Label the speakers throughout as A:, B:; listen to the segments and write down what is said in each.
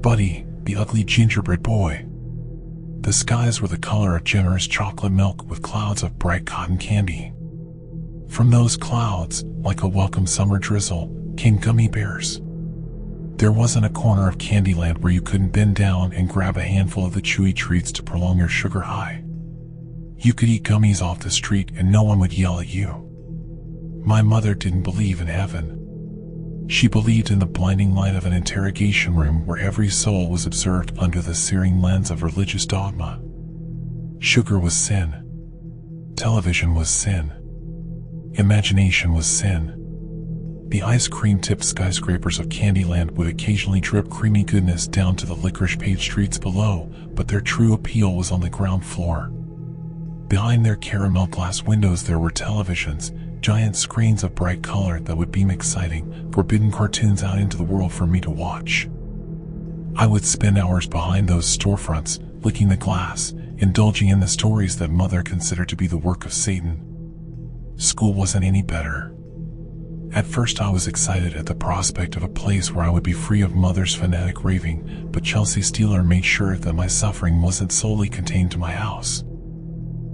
A: Buddy, the ugly gingerbread boy. The skies were the color of generous chocolate milk with clouds of bright cotton candy. From those clouds, like a welcome summer drizzle, came gummy bears. There wasn't a corner of Candyland where you couldn't bend down and grab a handful of the chewy treats to prolong your sugar high. You could eat gummies off the street and no one would yell at you. My mother didn't believe in heaven. She believed in the blinding light of an interrogation room where every soul was observed under the searing lens of religious dogma. Sugar was sin. Television was sin. Imagination was sin. The ice cream-tipped skyscrapers of Candyland would occasionally drip creamy goodness down to the licorice-paved streets below, but their true appeal was on the ground floor. Behind their caramel glass windows there were televisions, giant screens of bright color that would beam exciting, forbidden cartoons out into the world for me to watch. I would spend hours behind those storefronts, licking the glass, indulging in the stories that Mother considered to be the work of Satan. School wasn't any better. At first I was excited at the prospect of a place where I would be free of Mother's fanatic raving, but Chelsea Steeler made sure that my suffering wasn't solely contained to my house.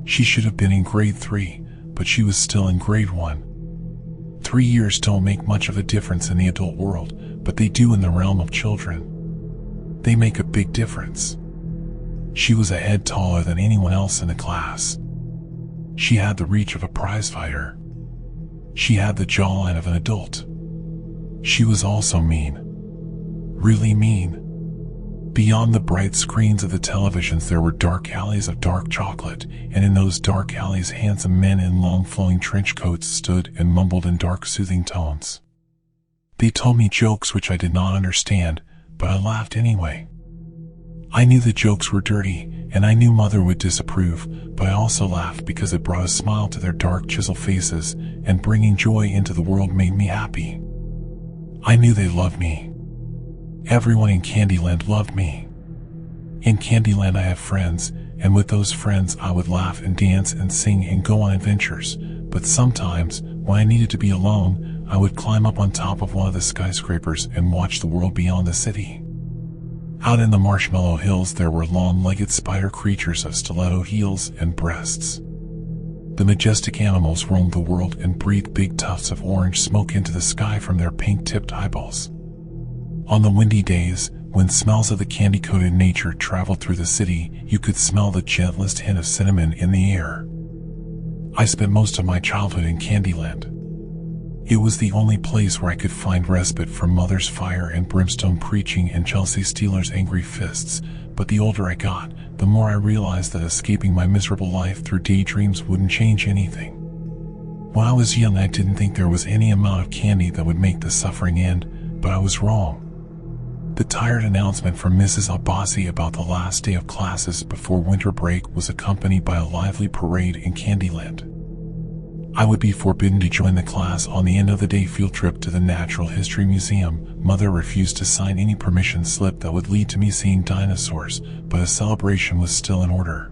A: She should have been in grade 3, but she was still in grade 1. 3 years don't make much of a difference in the adult world, but they do in the realm of children. They make a big difference. She was a head taller than anyone else in the class. She had the reach of a prizefighter. She had the jawline of an adult. She was also mean. Really mean. Beyond the bright screens of the televisions there were dark alleys of dark chocolate, and in those dark alleys handsome men in long flowing trench coats stood and mumbled in dark soothing tones. They told me jokes which I did not understand, but I laughed anyway. I knew the jokes were dirty, and I knew Mother would disapprove, but I also laughed because it brought a smile to their dark chiseled faces, and bringing joy into the world made me happy. I knew they loved me. Everyone in Candyland loved me. In Candyland I have friends, and with those friends I would laugh and dance and sing and go on adventures, but sometimes, when I needed to be alone, I would climb up on top of one of the skyscrapers and watch the world beyond the city. Out in the Marshmallow Hills there were long-legged spider creatures of stiletto heels and breasts. The majestic animals roamed the world and breathed big tufts of orange smoke into the sky from their pink-tipped eyeballs. On the windy days, when smells of the candy-coated nature traveled through the city, you could smell the gentlest hint of cinnamon in the air. I spent most of my childhood in Candyland. It was the only place where I could find respite from Mother's fire and brimstone preaching and Chelsea Steeler's angry fists, but the older I got, the more I realized that escaping my miserable life through daydreams wouldn't change anything. When I was young I didn't think there was any amount of candy that would make the suffering end, but I was wrong. The tired announcement from Mrs. Abbasi about the last day of classes before winter break was accompanied by a lively parade in Candyland. I would be forbidden to join the class on the end-of-the-day field trip to the Natural History Museum. Mother refused to sign any permission slip that would lead to me seeing dinosaurs, but a celebration was still in order.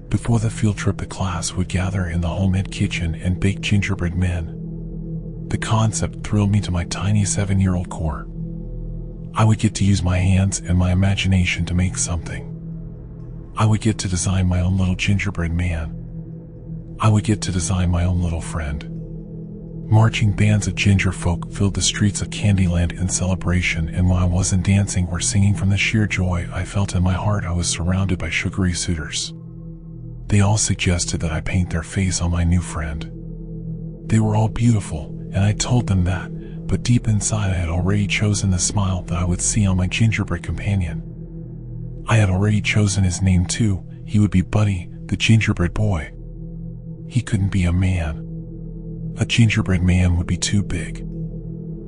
A: Before the field trip, the class would gather in the homemade kitchen and bake gingerbread men. The concept thrilled me to my tiny 7-year-old core. I would get to use my hands and my imagination to make something. I would get to design my own little gingerbread man. I would get to design my own little friend. Marching bands of ginger folk filled the streets of Candyland in celebration, and when I wasn't dancing or singing from the sheer joy I felt in my heart, I was surrounded by sugary suitors. They all suggested that I paint their face on my new friend. They were all beautiful, and I told them that, but deep inside I had already chosen the smile that I would see on my gingerbread companion. I had already chosen his name too. He would be Buddy, the gingerbread boy. He couldn't be a man. A gingerbread man would be too big.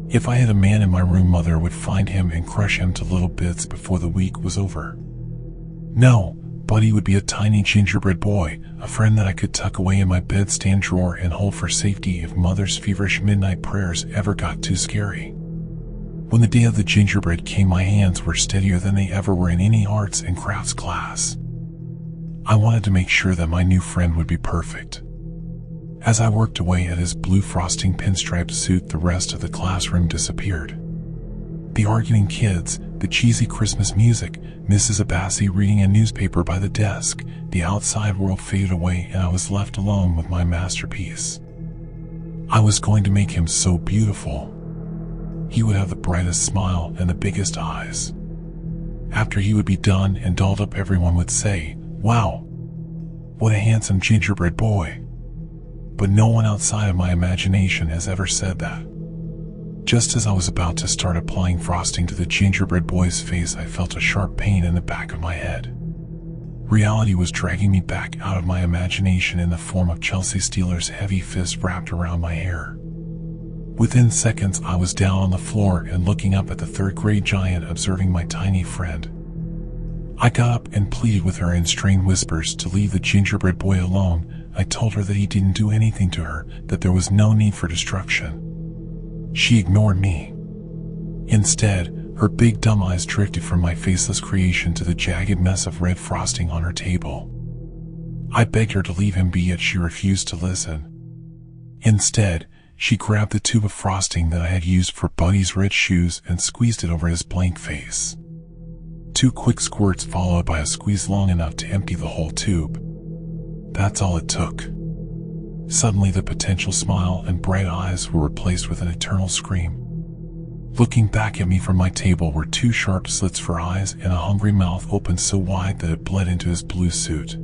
A: If I had a man in my room, Mother would find him and crush him to little bits before the week was over. No, Buddy would be a tiny gingerbread boy, a friend that I could tuck away in my bedstand drawer and hold for safety if Mother's feverish midnight prayers ever got too scary. When the day of the gingerbread came, my hands were steadier than they ever were in any arts and crafts class. I wanted to make sure that my new friend would be perfect. As I worked away at his blue frosting pinstriped suit, the rest of the classroom disappeared. The arguing kids, the cheesy Christmas music, Mrs. Abbasi reading a newspaper by the desk. The outside world faded away and I was left alone with my masterpiece. I was going to make him so beautiful. He would have the brightest smile and the biggest eyes. After he would be done and dolled up, everyone would say, "Wow, what a handsome gingerbread boy." But no one outside of my imagination has ever said that. Just as I was about to start applying frosting to the gingerbread boy's face, I felt a sharp pain in the back of my head. Reality was dragging me back out of my imagination in the form of Chelsea Steeler's heavy fist wrapped around my hair. Within seconds, I was down on the floor and looking up at the third-grade giant, observing my tiny friend. I got up and pleaded with her in strained whispers to leave the gingerbread boy alone. I told her that he didn't do anything to her, that there was no need for destruction. She ignored me. Instead, her big dumb eyes drifted from my faceless creation to the jagged mess of red frosting on her table. I begged her to leave him be, yet she refused to listen. Instead, she grabbed the tube of frosting that I had used for Buddy's red shoes and squeezed it over his blank face. 2 quick squirts followed by a squeeze long enough to empty the whole tube. That's all it took. Suddenly, the potential smile and bright eyes were replaced with an eternal scream. Looking back at me from my table were 2 sharp slits for eyes and a hungry mouth opened so wide that it bled into his blue suit.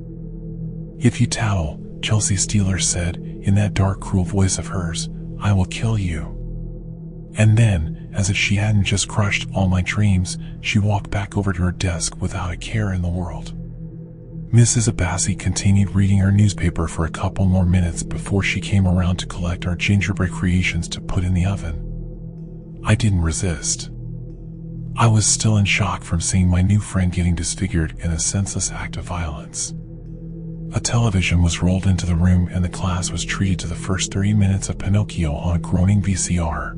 A: "If you tattle," Chelsea Steeler said, in that dark, cruel voice of hers, "I will kill you." And then, as if she hadn't just crushed all my dreams, she walked back over to her desk without a care in the world. Mrs. Abbasi continued reading her newspaper for a couple more minutes before she came around to collect our gingerbread creations to put in the oven. I didn't resist. I was still in shock from seeing my new friend getting disfigured in a senseless act of violence. A television was rolled into the room and the class was treated to the first 30 minutes of Pinocchio on a groaning VCR.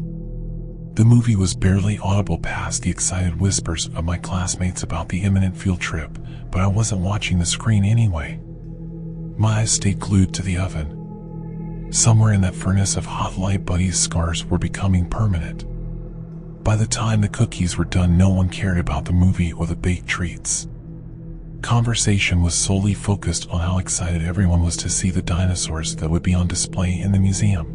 A: The movie was barely audible past the excited whispers of my classmates about the imminent field trip, but I wasn't watching the screen anyway. My eyes stayed glued to the oven. Somewhere in that furnace of hot light, Buddy's scars were becoming permanent. By the time the cookies were done, no one cared about the movie or the baked treats. Conversation was solely focused on how excited everyone was to see the dinosaurs that would be on display in the museum.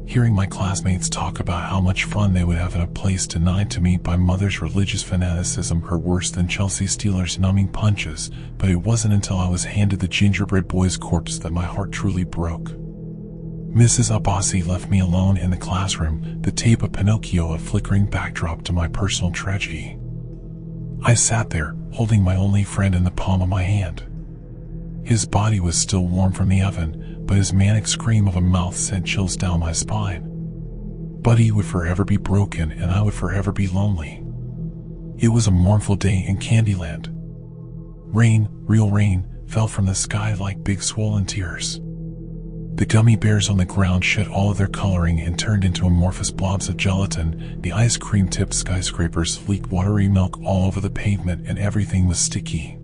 A: Hearing my classmates talk about how much fun they would have in a place denied to me by Mother's religious fanaticism hurt worse than Chelsea Steeler's numbing punches, but it wasn't until I was handed the gingerbread boy's corpse that my heart truly broke. Mrs. Abbasi left me alone in the classroom, the tape of Pinocchio a flickering backdrop to my personal tragedy. I sat there, holding my only friend in the palm of my hand. His body was still warm from the oven, but his manic scream of a mouth sent chills down my spine. Buddy would forever be broken and I would forever be lonely. It was a mournful day in Candyland. Rain, real rain, fell from the sky like big swollen tears. The gummy bears on the ground shed all of their coloring and turned into amorphous blobs of gelatin. The ice cream-tipped skyscrapers leaked watery milk all over the pavement and everything was sticky.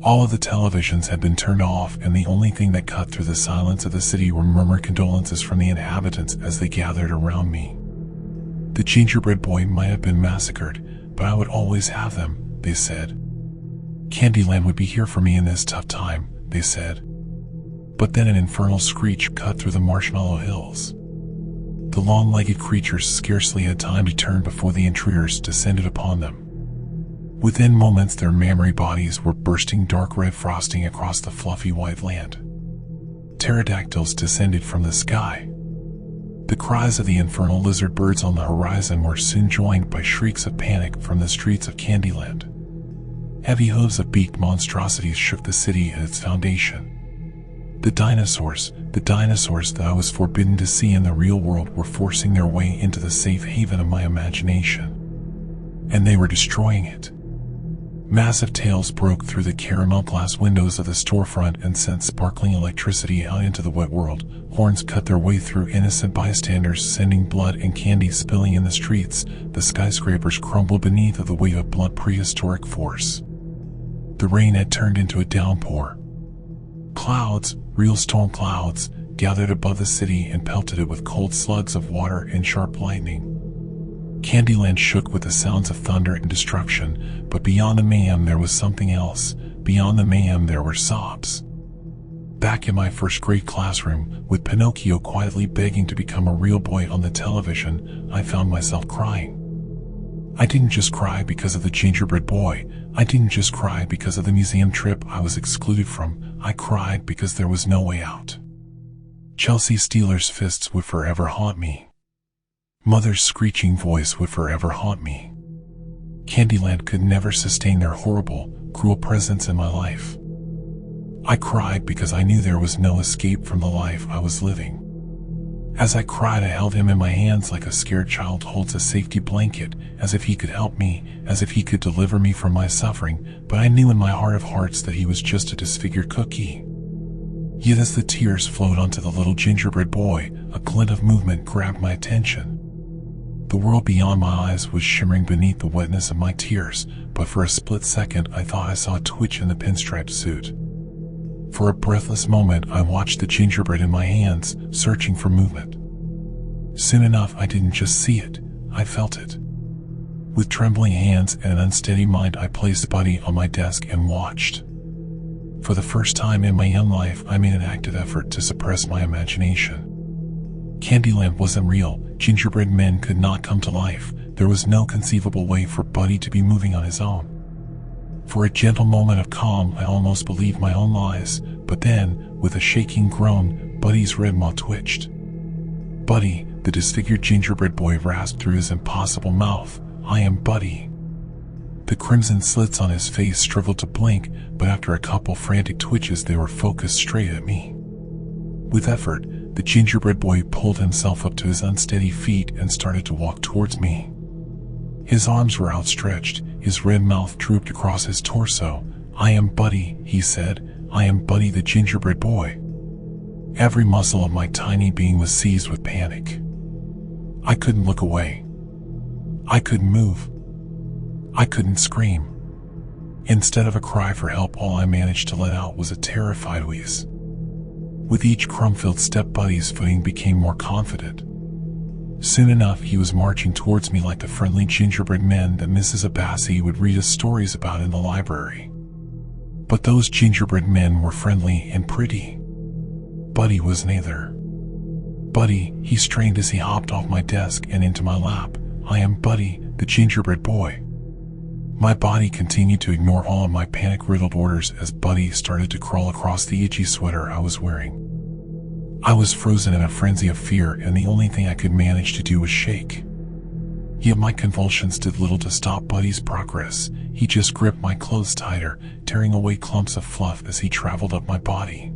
A: All of the televisions had been turned off and the only thing that cut through the silence of the city were murmured condolences from the inhabitants as they gathered around me. The gingerbread boy might have been massacred, but I would always have them, they said. Candyland would be here for me in this tough time, they said. But then an infernal screech cut through the marshmallow hills. The long-legged creatures scarcely had time to turn before the intruders descended upon them. Within moments, their mammary bodies were bursting dark red frosting across the fluffy white land. Pterodactyls descended from the sky. The cries of the infernal lizard birds on the horizon were soon joined by shrieks of panic from the streets of Candyland. Heavy hooves of beaked monstrosities shook the city at its foundation. The dinosaurs that I was forbidden to see in the real world, were forcing their way into the safe haven of my imagination. And they were destroying it. Massive tails broke through the caramel glass windows of the storefront and sent sparkling electricity out into the wet world. Horns cut their way through innocent bystanders, sending blood and candy spilling in the streets. The skyscrapers crumbled beneath the weight of blunt prehistoric force. The rain had turned into a downpour. Clouds, real storm clouds, gathered above the city and pelted it with cold slugs of water and sharp lightning. Candyland shook with the sounds of thunder and destruction, but beyond the mayhem there was something else. Beyond the mayhem there were sobs. Back in my first grade classroom, with Pinocchio quietly begging to become a real boy on the television, I found myself crying. I didn't just cry because of the gingerbread boy. I didn't just cry because of the museum trip I was excluded from. I cried because there was no way out. Chelsea Steeler's fists would forever haunt me. Mother's screeching voice would forever haunt me. Candyland could never sustain their horrible, cruel presence in my life. I cried because I knew there was no escape from the life I was living. As I cried, I held him in my hands like a scared child holds a safety blanket, as if he could help me, as if he could deliver me from my suffering, but I knew in my heart of hearts that he was just a disfigured cookie. Yet as the tears flowed onto the little gingerbread boy, a glint of movement grabbed my attention. The world beyond my eyes was shimmering beneath the wetness of my tears, but for a split second I thought I saw a twitch in the pinstriped suit. For a breathless moment I watched the gingerbread in my hands, searching for movement. Soon enough I didn't just see it, I felt it. With trembling hands and an unsteady mind I placed Buddy on my desk and watched. For the first time in my young life I made an active effort to suppress my imagination. Candyland wasn't real. Gingerbread men could not come to life. There was no conceivable way for Buddy to be moving on his own. For a gentle moment of calm, I almost believed my own lies, but then, with a shaking groan, Buddy's red maw twitched. Buddy, the disfigured gingerbread boy, rasped through his impossible mouth, "I am Buddy." The crimson slits on his face struggled to blink, but after a couple frantic twitches they were focused straight at me. With effort, the gingerbread boy pulled himself up to his unsteady feet and started to walk towards me. His arms were outstretched, his red mouth drooped across his torso. "I am Buddy," he said. "I am Buddy the gingerbread boy." Every muscle of my tiny being was seized with panic. I couldn't look away. I couldn't move. I couldn't scream. Instead of a cry for help, all I managed to let out was a terrified wheeze. With each crumb-filled step, Buddy's footing became more confident. Soon enough, he was marching towards me like the friendly gingerbread men that Mrs. Abbasi would read us stories about in the library. But those gingerbread men were friendly and pretty. Buddy was neither. "Buddy," he strained as he hopped off my desk and into my lap. "I am Buddy, the gingerbread boy." My body continued to ignore all of my panic-riddled orders as Buddy started to crawl across the itchy sweater I was wearing. I was frozen in a frenzy of fear, and the only thing I could manage to do was shake. Yet my convulsions did little to stop Buddy's progress. He just gripped my clothes tighter, tearing away clumps of fluff as he traveled up my body.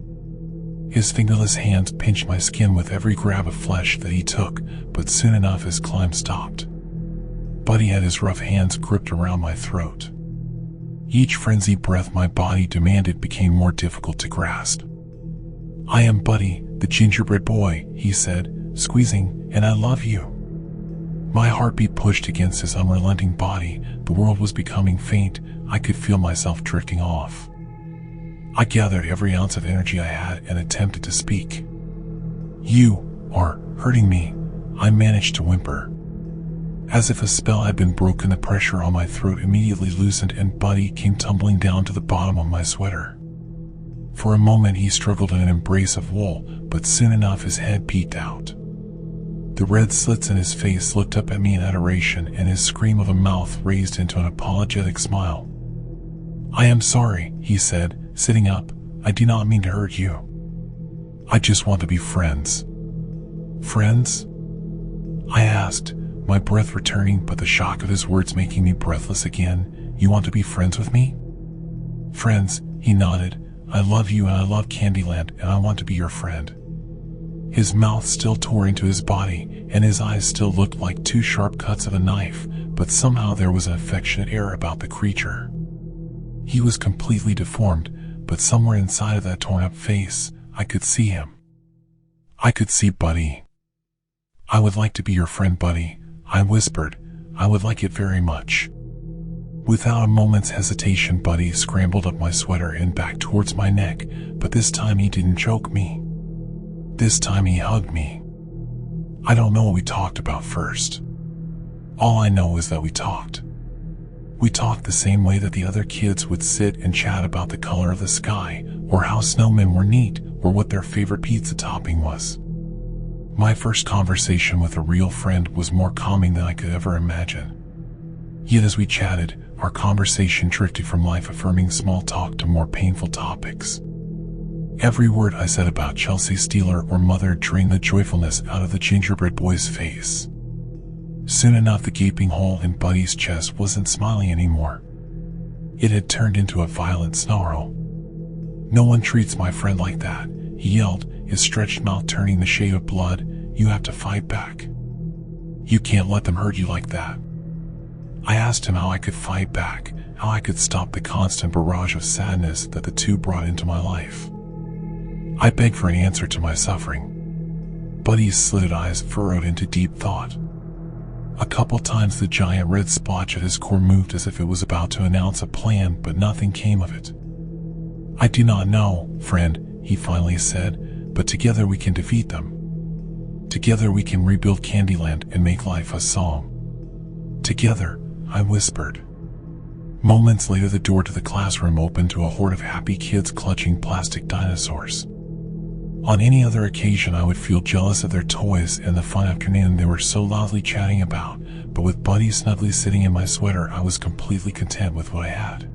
A: His fingerless hands pinched my skin with every grab of flesh that he took, but soon enough his climb stopped. Buddy had his rough hands gripped around my throat. Each frenzied breath my body demanded became more difficult to grasp. "I am Buddy, the gingerbread boy," he said, squeezing, "and I love you." My heartbeat pushed against his unrelenting body. The world was becoming faint. I could feel myself drifting off. I gathered every ounce of energy I had and attempted to speak. "You are hurting me," I managed to whimper. As if a spell had been broken, the pressure on my throat immediately loosened and Buddy came tumbling down to the bottom of my sweater. For a moment he struggled in an embrace of wool, but soon enough his head peeked out. The red slits in his face looked up at me in adoration, and his scream of a mouth raised into an apologetic smile. "I am sorry," he said, sitting up. "I do not mean to hurt you. I just want to be friends." "Friends?" I asked, my breath returning but the shock of his words making me breathless again. "You want to be friends with me?" "Friends," he nodded. "I love you and I love Candyland and I want to be your friend." His mouth still tore into his body and his eyes still looked like two sharp cuts of a knife, but somehow there was an affectionate air about the creature. He was completely deformed, but somewhere inside of that torn-up face, I could see him. I could see Buddy. "I would like to be your friend, Buddy," I whispered. "I would like it very much." Without a moment's hesitation, Buddy scrambled up my sweater and back towards my neck, but this time he didn't choke me. This time he hugged me. I don't know what we talked about first. All I know is that we talked. We talked the same way that the other kids would sit and chat about the color of the sky, or how snowmen were neat, or what their favorite pizza topping was. My first conversation with a real friend was more calming than I could ever imagine. Yet as we chatted, our conversation drifted from life-affirming small talk to more painful topics. Every word I said about Chelsea Steeler or Mother drained the joyfulness out of the gingerbread boy's face. Soon enough, the gaping hole in Buddy's chest wasn't smiling anymore. It had turned into a violent snarl. "No one treats my friend like that," he yelled, his stretched mouth turning the shade of blood. "You have to fight back. You can't let them hurt you like that." I asked him how I could fight back, how I could stop the constant barrage of sadness that the two brought into my life. I begged for an answer to my suffering. Buddy's slitted eyes furrowed into deep thought. A couple times the giant red splotch at his core moved as if it was about to announce a plan, but nothing came of it. "I do not know, friend," he finally said, "but together we can defeat them. Together we can rebuild Candyland and make life a song." "Together," I whispered. Moments later, the door to the classroom opened to a horde of happy kids clutching plastic dinosaurs. On any other occasion, I would feel jealous of their toys and the fun afternoon they were so loudly chatting about, but with Buddy snugly sitting in my sweater, I was completely content with what I had.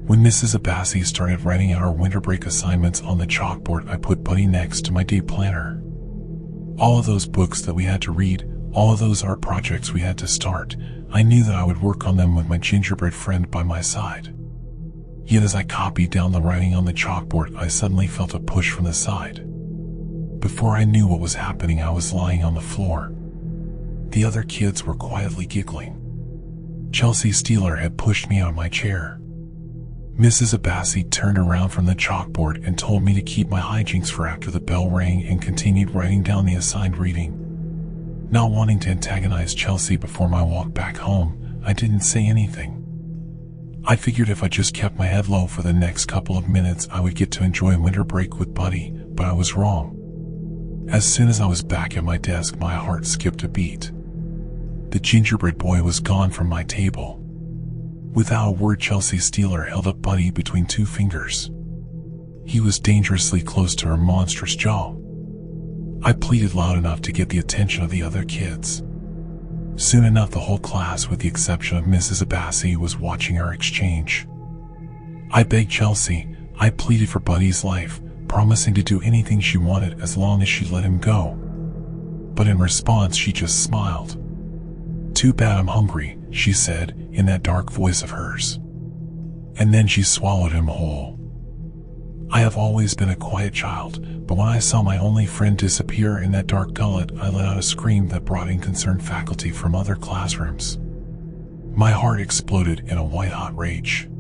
A: When Mrs. Abbasi started writing out our winter break assignments on the chalkboard, I put Buddy next to my day planner. All of those books that we had to read, all of those art projects we had to start, I knew that I would work on them with my gingerbread friend by my side. Yet as I copied down the writing on the chalkboard, I suddenly felt a push from the side. Before I knew what was happening, I was lying on the floor. The other kids were quietly giggling. Chelsea Steeler had pushed me out of my chair. Mrs. Abbasi turned around from the chalkboard and told me to keep my hijinks for after the bell rang, and continued writing down the assigned reading. Not wanting to antagonize Chelsea before my walk back home, I didn't say anything. I figured if I just kept my head low for the next couple of minutes, I would get to enjoy winter break with Buddy, but I was wrong. As soon as I was back at my desk, my heart skipped a beat. The gingerbread boy was gone from my table. Without a word, Chelsea Steeler held up Buddy between two fingers. He was dangerously close to her monstrous jaw. I pleaded loud enough to get the attention of the other kids. Soon enough, the whole class, with the exception of Mrs. Abbasi, was watching our exchange. I begged Chelsea, I pleaded for Buddy's life, promising to do anything she wanted as long as she let him go. But in response, she just smiled. "Too bad I'm hungry," she said, in that dark voice of hers. And then she swallowed him whole. I have always been a quiet child, but when I saw my only friend disappear in that dark gullet, I let out a scream that brought in concerned faculty from other classrooms. My heart exploded in a white-hot rage.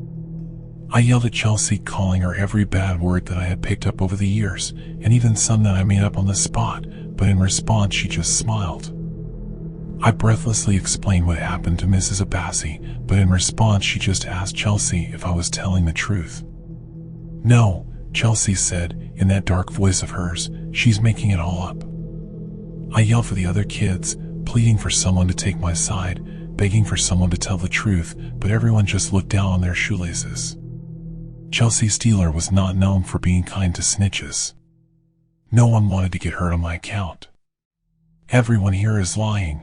A: I yelled at Chelsea, calling her every bad word that I had picked up over the years, and even some that I made up on the spot, but in response she just smiled. I breathlessly explained what happened to Mrs. Abbasi, but in response she just asked Chelsea if I was telling the truth. "No," Chelsea said, in that dark voice of hers, "she's making it all up." I yelled for the other kids, pleading for someone to take my side, begging for someone to tell the truth, but everyone just looked down on their shoelaces. Chelsea Steeler was not known for being kind to snitches. No one wanted to get hurt on my account. "Everyone here is lying.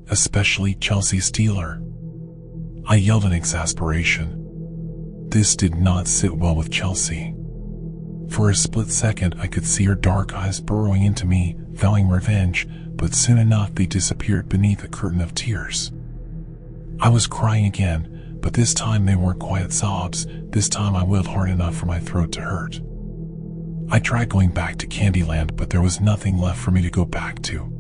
A: Especially Chelsea Steeler," I yelled in exasperation. This did not sit well with Chelsea. For a split second, I could see her dark eyes burrowing into me, vowing revenge, but soon enough they disappeared beneath a curtain of tears. I was crying again, but this time they weren't quiet sobs. This time I wailed hard enough for my throat to hurt. I tried going back to Candyland, but there was nothing left for me to go back to.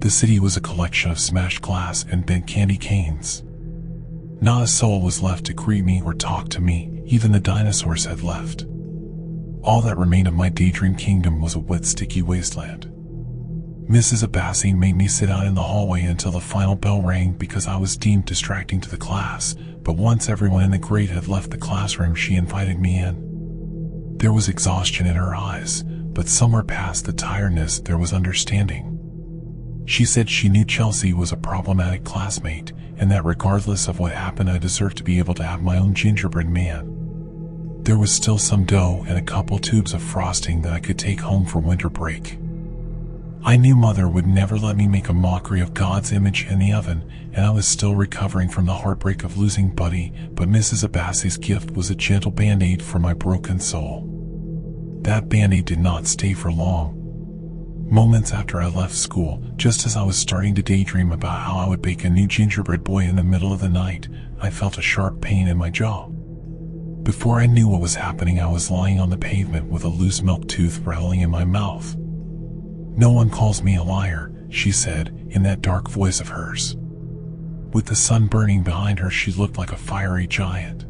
A: The city was a collection of smashed glass and bent candy canes. Not a soul was left to greet me or talk to me. Even the dinosaurs had left. All that remained of my daydream kingdom was a wet, sticky wasteland. Mrs. Abbasi made me sit out in the hallway until the final bell rang because I was deemed distracting to the class, but once everyone in the grade had left the classroom, she invited me in. There was exhaustion in her eyes, but somewhere past the tiredness there was understanding. She said she knew Chelsea was a problematic classmate, and that regardless of what happened, I deserved to be able to have my own gingerbread man. There was still some dough and a couple tubes of frosting that I could take home for winter break. I knew Mother would never let me make a mockery of God's image in the oven, and I was still recovering from the heartbreak of losing Buddy, but Mrs. Abbasi's gift was a gentle band-aid for my broken soul. That band-aid did not stay for long. Moments after I left school, just as I was starting to daydream about how I would bake a new gingerbread boy in the middle of the night, I felt a sharp pain in my jaw. Before I knew what was happening, I was lying on the pavement with a loose milk tooth rattling in my mouth. "No one calls me a liar," she said, in that dark voice of hers. With the sun burning behind her, she looked like a fiery giant.